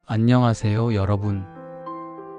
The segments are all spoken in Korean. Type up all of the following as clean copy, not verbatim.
안녕하세요, 여러분.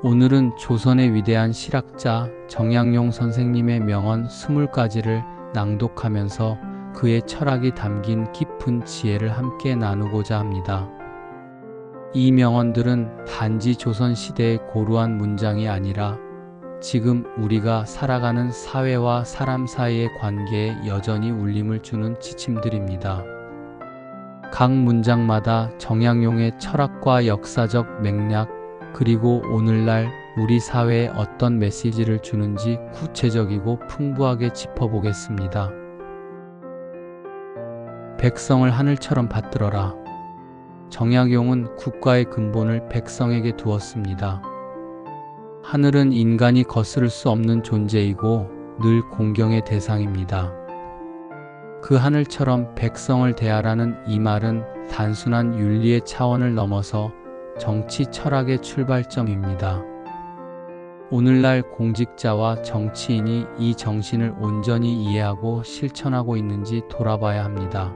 오늘은 조선의 위대한 실학자 정약용 선생님의 명언 20가지를 낭독하면서 그의 철학이 담긴 깊은 지혜를 함께 나누고자 합니다. 이 명언들은 단지 조선 시대의 고루한 문장이 아니라 지금 우리가 살아가는 사회와 사람 사이의 관계에 여전히 울림을 주는 지침들입니다. 각 문장마다 정약용의 철학과 역사적 맥락, 그리고 오늘날 우리 사회에 어떤 메시지를 주는지 구체적이고 풍부하게 짚어보겠습니다. 백성을 하늘처럼 받들어라. 정약용은 국가의 근본을 백성에게 두었습니다. 하늘은 인간이 거스를 수 없는 존재이고 늘 공경의 대상입니다. 그 하늘처럼 백성을 대하라는 이 말은 단순한 윤리의 차원을 넘어서 정치 철학의 출발점입니다. 오늘날 공직자와 정치인이 이 정신을 온전히 이해하고 실천하고 있는지 돌아봐야 합니다.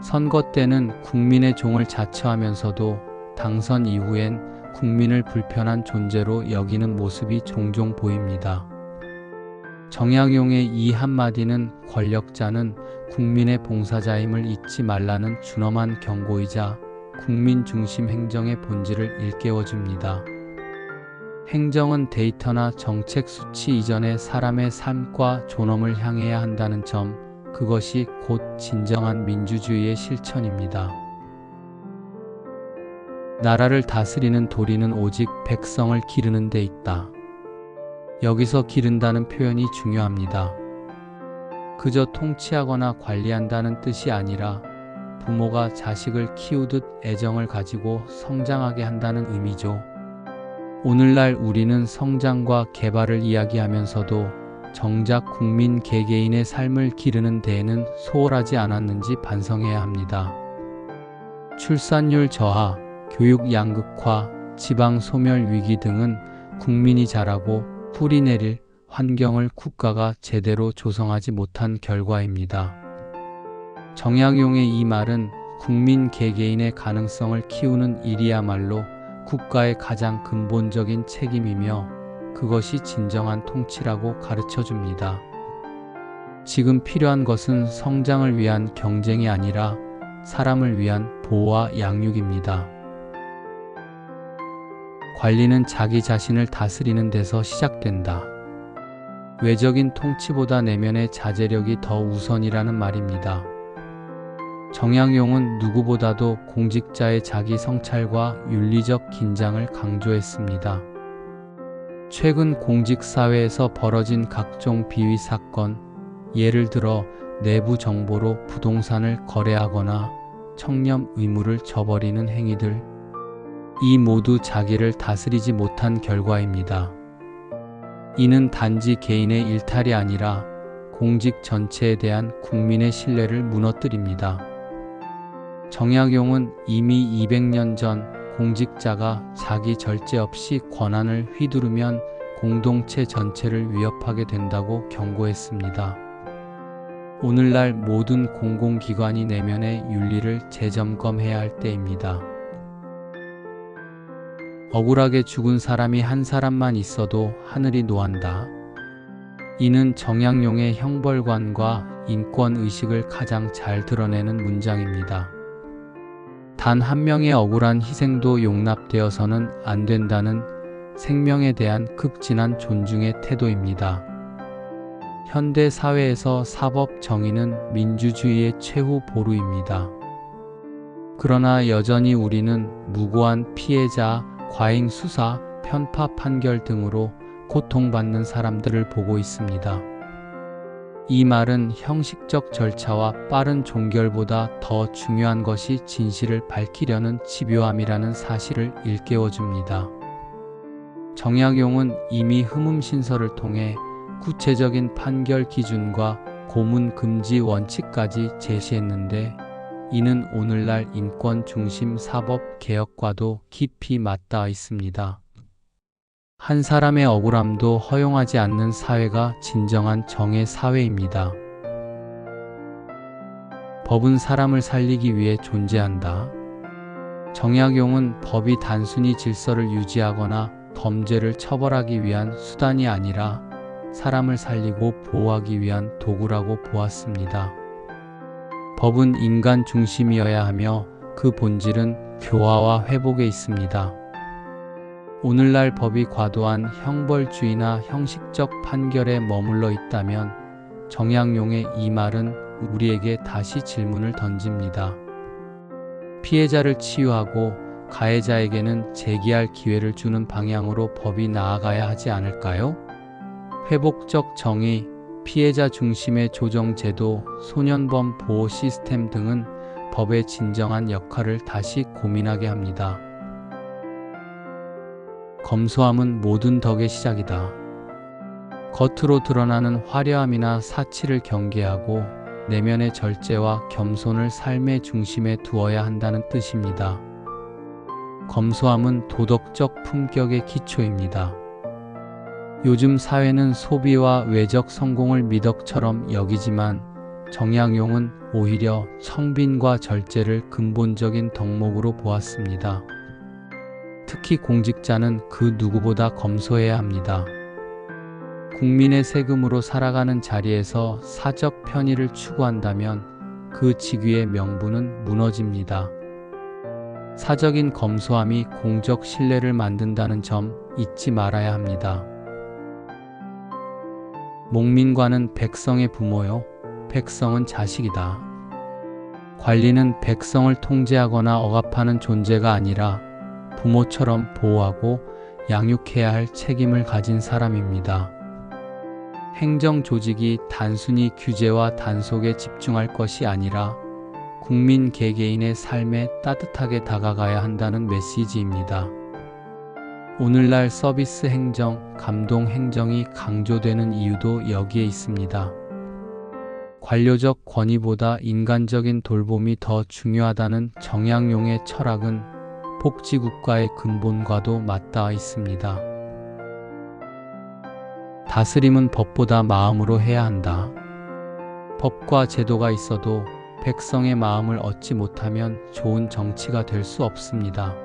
선거 때는 국민의 종을 자처하면서도 당선 이후엔 국민을 불편한 존재로 여기는 모습이 종종 보입니다. 정약용의 이 한마디는 권력자는 국민의 봉사자임을 잊지 말라는 준엄한 경고이자 국민 중심 행정의 본질을 일깨워줍니다. 행정은 데이터나 정책 수치 이전에 사람의 삶과 존엄을 향해야 한다는 점, 그것이 곧 진정한 민주주의의 실천입니다. 나라를 다스리는 도리는 오직 백성을 기르는 데 있다. 여기서 기른다는 표현이 중요합니다. 그저 통치하거나 관리한다는 뜻이 아니라 부모가 자식을 키우듯 애정을 가지고 성장하게 한다는 의미죠. 오늘날 우리는 성장과 개발을 이야기하면서도 정작 국민 개개인의 삶을 기르는 데에는 소홀하지 않았는지 반성해야 합니다. 출산율 저하, 교육 양극화, 지방 소멸 위기 등은 국민이 자라고 뿌리 내릴 환경을 국가가 제대로 조성하지 못한 결과입니다. 정약용의 이 말은 국민 개개인의 가능성을 키우는 일이야말로 국가의 가장 근본적인 책임이며 그것이 진정한 통치라고 가르쳐줍니다. 지금 필요한 것은 성장을 위한 경쟁이 아니라 사람을 위한 보호와 양육입니다. 관리는 자기 자신을 다스리는 데서 시작된다. 외적인 통치보다 내면의 자제력이 더 우선이라는 말입니다. 정약용은 누구보다도 공직자의 자기 성찰과 윤리적 긴장을 강조했습니다. 최근 공직사회에서 벌어진 각종 비위 사건, 예를 들어 내부 정보로 부동산을 거래하거나 청렴 의무를 저버리는 행위들, 이 모두 자기를 다스리지 못한 결과입니다. 이는 단지 개인의 일탈이 아니라 공직 전체에 대한 국민의 신뢰를 무너뜨립니다. 정약용은 이미 200년 전 공직자가 자기 절제 없이 권한을 휘두르면 공동체 전체를 위협하게 된다고 경고했습니다. 오늘날 모든 공공기관이 내면의 윤리를 재점검해야 할 때입니다. 억울하게 죽은 사람이 한 사람만 있어도 하늘이 노한다. 이는 정약용의 형벌관과 인권의식을 가장 잘 드러내는 문장입니다. 단 한 명의 억울한 희생도 용납되어서는 안 된다는 생명에 대한 극진한 존중의 태도입니다. 현대 사회에서 사법 정의는 민주주의의 최후 보루입니다. 그러나 여전히 우리는 무고한 피해자, 과잉 수사, 편파 판결 등으로 고통받는 사람들을 보고 있습니다. 이 말은 형식적 절차와 빠른 종결보다 더 중요한 것이 진실을 밝히려는 집요함이라는 사실을 일깨워줍니다. 정약용은 이미 흠음신서를 통해 구체적인 판결 기준과 고문 금지 원칙까지 제시했는데 이는 오늘날 인권 중심 사법 개혁과도 깊이 맞닿아 있습니다. 한 사람의 억울함도 허용하지 않는 사회가 진정한 정의 사회입니다. 법은 사람을 살리기 위해 존재한다. 정약용은 법이 단순히 질서를 유지하거나 범죄를 처벌하기 위한 수단이 아니라 사람을 살리고 보호하기 위한 도구라고 보았습니다. 법은 인간 중심이어야 하며 그 본질은 교화와 회복에 있습니다. 오늘날 법이 과도한 형벌주의나 형식적 판결에 머물러 있다면 정약용의 이 말은 우리에게 다시 질문을 던집니다. 피해자를 치유하고 가해자에게는 재기할 기회를 주는 방향으로 법이 나아가야 하지 않을까요? 회복적 정의, 피해자 중심의 조정제도, 소년범 보호 시스템 등은 법의 진정한 역할을 다시 고민하게 합니다. 검소함은 모든 덕의 시작이다. 겉으로 드러나는 화려함이나 사치를 경계하고 내면의 절제와 겸손을 삶의 중심에 두어야 한다는 뜻입니다. 검소함은 도덕적 품격의 기초입니다. 요즘 사회는 소비와 외적 성공을 미덕처럼 여기지만 정약용은 오히려 성빈과 절제를 근본적인 덕목으로 보았습니다. 특히 공직자는 그 누구보다 검소해야 합니다. 국민의 세금으로 살아가는 자리에서 사적 편의를 추구한다면 그 직위의 명분은 무너집니다. 사적인 검소함이 공적 신뢰를 만든다는 점 잊지 말아야 합니다. 목민관은 백성의 부모요, 백성은 자식이다. 관리는 백성을 통제하거나 억압하는 존재가 아니라 부모처럼 보호하고 양육해야 할 책임을 가진 사람입니다. 행정 조직이 단순히 규제와 단속에 집중할 것이 아니라 국민 개개인의 삶에 따뜻하게 다가가야 한다는 메시지입니다. 오늘날 서비스 행정, 감동 행정이 강조되는 이유도 여기에 있습니다. 관료적 권위보다 인간적인 돌봄이 더 중요하다는 정약용의 철학은 복지국가의 근본과도 맞닿아 있습니다. 다스림은 법보다 마음으로 해야 한다. 법과 제도가 있어도 백성의 마음을 얻지 못하면 좋은 정치가 될 수 없습니다.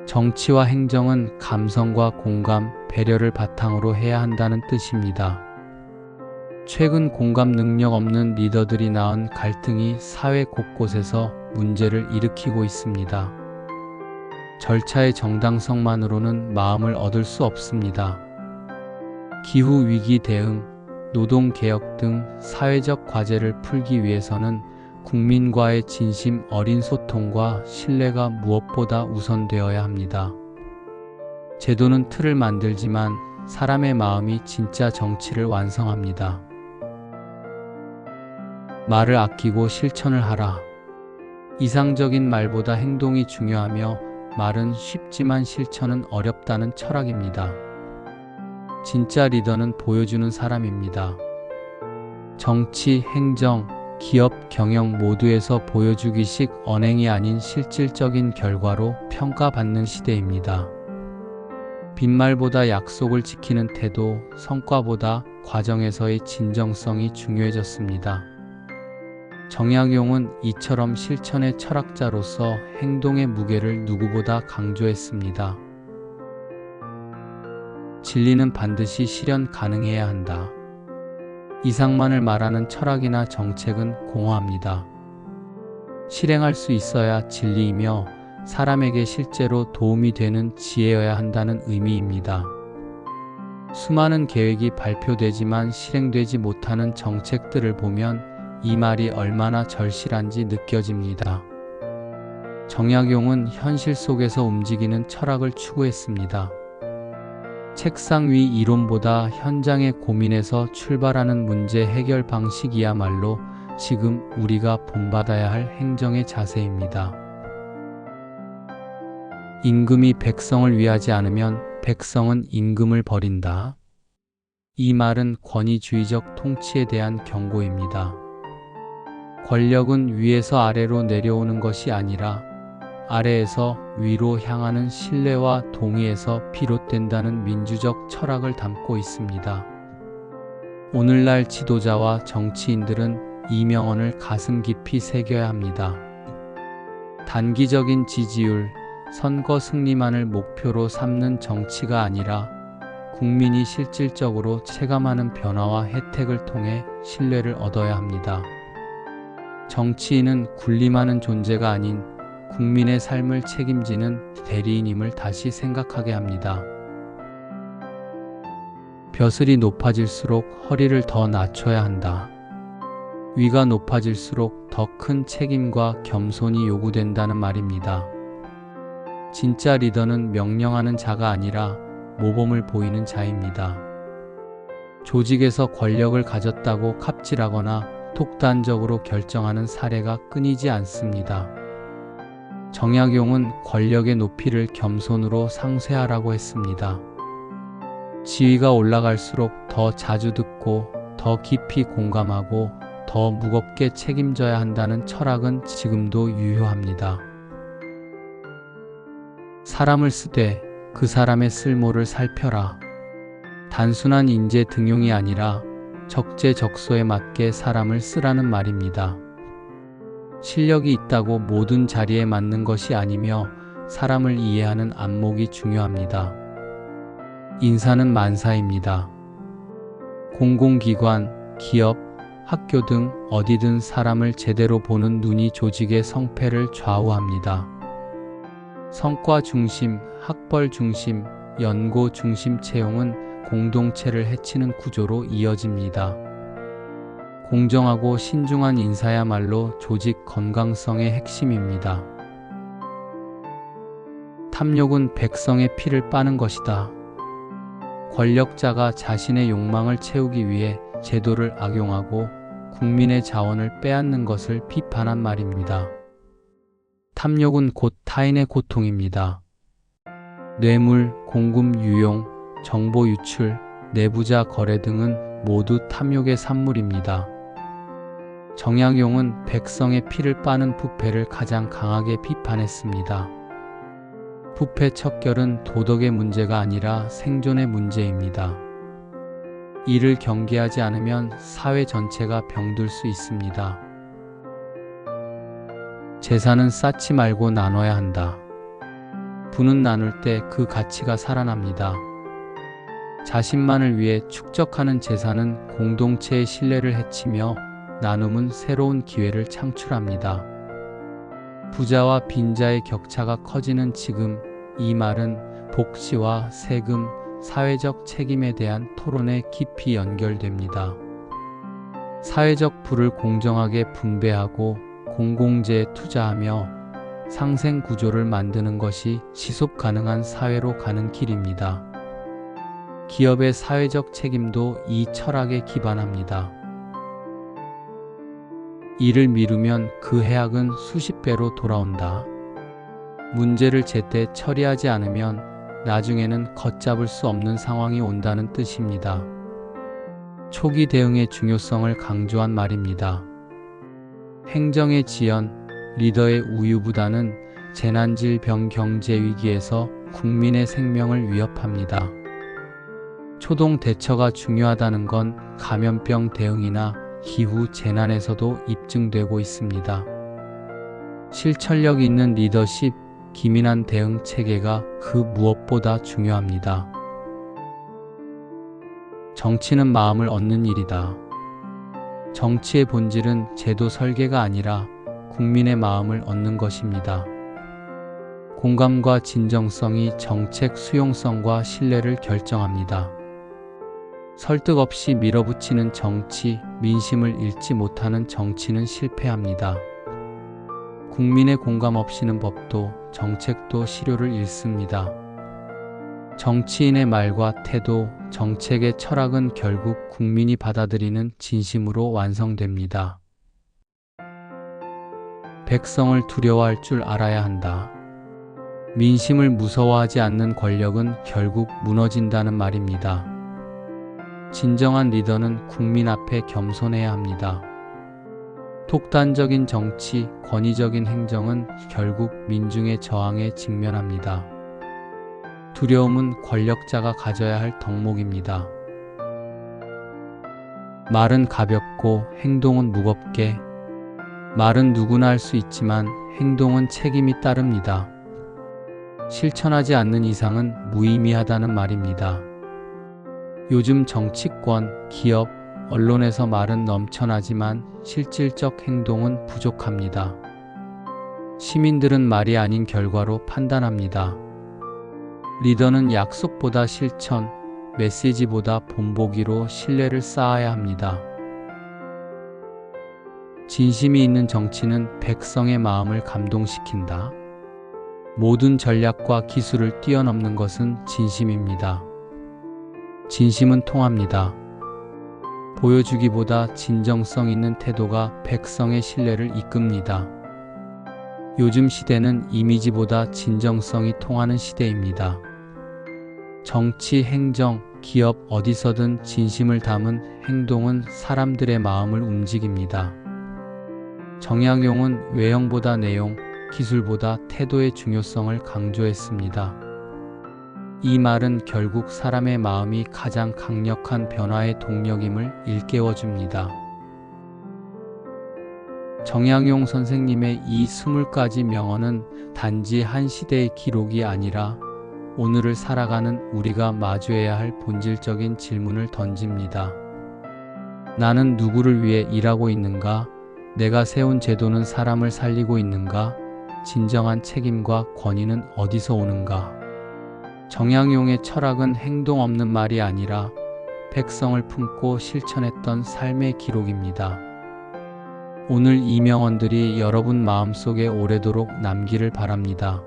정치와 행정은 감성과 공감, 배려를 바탕으로 해야 한다는 뜻입니다. 최근 공감 능력 없는 리더들이 낳은 갈등이 사회 곳곳에서 문제를 일으키고 있습니다. 절차의 정당성만으로는 마음을 얻을 수 없습니다. 기후위기 대응, 노동개혁 등 사회적 과제를 풀기 위해서는 국민과의 진심 어린 소통과 신뢰가 무엇보다 우선되어야 합니다. 제도는 틀을 만들지만 사람의 마음이 진짜 정치를 완성합니다. 말을 아끼고 실천을 하라. 이상적인 말보다 행동이 중요하며 말은 쉽지만 실천은 어렵다는 철학입니다. 진짜 리더는 보여주는 사람입니다. 정치, 행정, 기업, 경영 모두에서 보여주기식 언행이 아닌 실질적인 결과로 평가받는 시대입니다. 빈말보다 약속을 지키는 태도, 성과보다 과정에서의 진정성이 중요해졌습니다. 정약용은 이처럼 실천의 철학자로서 행동의 무게를 누구보다 강조했습니다. 진리는 반드시 실현 가능해야 한다. 이상만을 말하는 철학이나 정책은 공허합니다. 실행할 수 있어야 진리이며 사람에게 실제로 도움이 되는 지혜여야 한다는 의미입니다. 수많은 계획이 발표되지만 실행되지 못하는 정책들을 보면 이 말이 얼마나 절실한지 느껴집니다. 정약용은 현실 속에서 움직이는 철학을 추구했습니다. 책상 위 이론보다 현장의 고민에서 출발하는 문제 해결 방식이야말로 지금 우리가 본받아야 할 행정의 자세입니다. 임금이 백성을 위하지 않으면 백성은 임금을 버린다. 이 말은 권위주의적 통치에 대한 경고입니다. 권력은 위에서 아래로 내려오는 것이 아니라 아래에서 위로 향하는 신뢰와 동의에서 비롯된다는 민주적 철학을 담고 있습니다. 오늘날 지도자와 정치인들은 이 명언을 가슴 깊이 새겨야 합니다. 단기적인 지지율, 선거 승리만을 목표로 삼는 정치가 아니라 국민이 실질적으로 체감하는 변화와 혜택을 통해 신뢰를 얻어야 합니다. 정치인은 군림하는 존재가 아닌 국민의 삶을 책임지는 대리인임을 다시 생각하게 합니다. 벼슬이 높아질수록 허리를 더 낮춰야 한다. 위가 높아질수록 더 큰 책임과 겸손이 요구된다는 말입니다. 진짜 리더는 명령하는 자가 아니라 모범을 보이는 자입니다. 조직에서 권력을 가졌다고 갑질하거나 독단적으로 결정하는 사례가 끊이지 않습니다. 정약용은 권력의 높이를 겸손으로 상쇄하라고 했습니다. 지위가 올라갈수록 더 자주 듣고 더 깊이 공감하고 더 무겁게 책임져야 한다는 철학은 지금도 유효합니다. 사람을 쓰되 그 사람의 쓸모를 살펴라. 단순한 인재 등용이 아니라 적재적소에 맞게 사람을 쓰라는 말입니다. 실력이 있다고 모든 자리에 맞는 것이 아니며 사람을 이해하는 안목이 중요합니다. 인사는 만사입니다. 공공기관, 기업, 학교 등 어디든 사람을 제대로 보는 눈이 조직의 성패를 좌우합니다. 성과 중심, 학벌 중심, 연고 중심 채용은 공동체를 해치는 구조로 이어집니다. 공정하고 신중한 인사야말로 조직 건강성의 핵심입니다. 탐욕은 백성의 피를 빠는 것이다. 권력자가 자신의 욕망을 채우기 위해 제도를 악용하고 국민의 자원을 빼앗는 것을 비판한 말입니다. 탐욕은 곧 타인의 고통입니다. 뇌물, 공금 유용, 정보 유출, 내부자 거래 등은 모두 탐욕의 산물입니다. 정약용은 백성의 피를 빠는 부패를 가장 강하게 비판했습니다. 부패 척결은 도덕의 문제가 아니라 생존의 문제입니다. 이를 경계하지 않으면 사회 전체가 병들 수 있습니다. 재산은 쌓지 말고 나눠야 한다. 부는 나눌 때 그 가치가 살아납니다. 자신만을 위해 축적하는 재산은 공동체의 신뢰를 해치며 나눔은 새로운 기회를 창출합니다. 부자와 빈자의 격차가 커지는 지금, 이 말은 복지와 세금, 사회적 책임에 대한 토론에 깊이 연결됩니다. 사회적 부를 공정하게 분배하고 공공재에 투자하며 상생 구조를 만드는 것이 지속 가능한 사회로 가는 길입니다. 기업의 사회적 책임도 이 철학에 기반합니다. 이를 미루면 그 해악은 수십 배로 돌아온다. 문제를 제때 처리하지 않으면 나중에는 걷잡을 수 없는 상황이 온다는 뜻입니다. 초기 대응의 중요성을 강조한 말입니다. 행정의 지연, 리더의 우유부단은 재난질병 경제위기에서 국민의 생명을 위협합니다. 초동 대처가 중요하다는 건 감염병 대응이나 기후 재난에서도 입증되고 있습니다. 실천력 있는 리더십, 기민한 대응 체계가 그 무엇보다 중요합니다. 정치는 마음을 얻는 일이다. 정치의 본질은 제도 설계가 아니라 국민의 마음을 얻는 것입니다. 공감과 진정성이 정책 수용성과 신뢰를 결정합니다. 설득 없이 밀어붙이는 정치, 민심을 읽지 못하는 정치는 실패합니다. 국민의 공감 없이는 법도 정책도 실효를 잃습니다. 정치인의 말과 태도, 정책의 철학은 결국 국민이 받아들이는 진심으로 완성됩니다. 백성을 두려워할 줄 알아야 한다. 민심을 무서워하지 않는 권력은 결국 무너진다는 말입니다. 진정한 리더는 국민 앞에 겸손해야 합니다. 독단적인 정치, 권위적인 행정은 결국 민중의 저항에 직면합니다. 두려움은 권력자가 가져야 할 덕목입니다. 말은 가볍고 행동은 무겁게, 말은 누구나 할 수 있지만 행동은 책임이 따릅니다. 실천하지 않는 이상은 무의미하다는 말입니다. 요즘 정치권, 기업, 언론에서 말은 넘쳐나지만 실질적 행동은 부족합니다. 시민들은 말이 아닌 결과로 판단합니다. 리더는 약속보다 실천, 메시지보다 본보기로 신뢰를 쌓아야 합니다. 진심이 있는 정치는 백성의 마음을 감동시킨다. 모든 전략과 기술을 뛰어넘는 것은 진심입니다. 진심은 통합니다. 보여주기보다 진정성 있는 태도가 백성의 신뢰를 이끕니다. 요즘 시대는 이미지보다 진정성이 통하는 시대입니다. 정치, 행정, 기업 어디서든 진심을 담은 행동은 사람들의 마음을 움직입니다. 정약용은 외형보다 내용, 기술보다 태도의 중요성을 강조했습니다. 이 말은 결국 사람의 마음이 가장 강력한 변화의 동력임을 일깨워줍니다. 정약용 선생님의 이 20가지 명언은 단지 한 시대의 기록이 아니라 오늘을 살아가는 우리가 마주해야 할 본질적인 질문을 던집니다. 나는 누구를 위해 일하고 있는가? 내가 세운 제도는 사람을 살리고 있는가? 진정한 책임과 권위는 어디서 오는가? 정약용의 철학은 행동 없는 말이 아니라 백성을 품고 실천했던 삶의 기록입니다. 오늘 이 명언들이 여러분 마음속에 오래도록 남기를 바랍니다.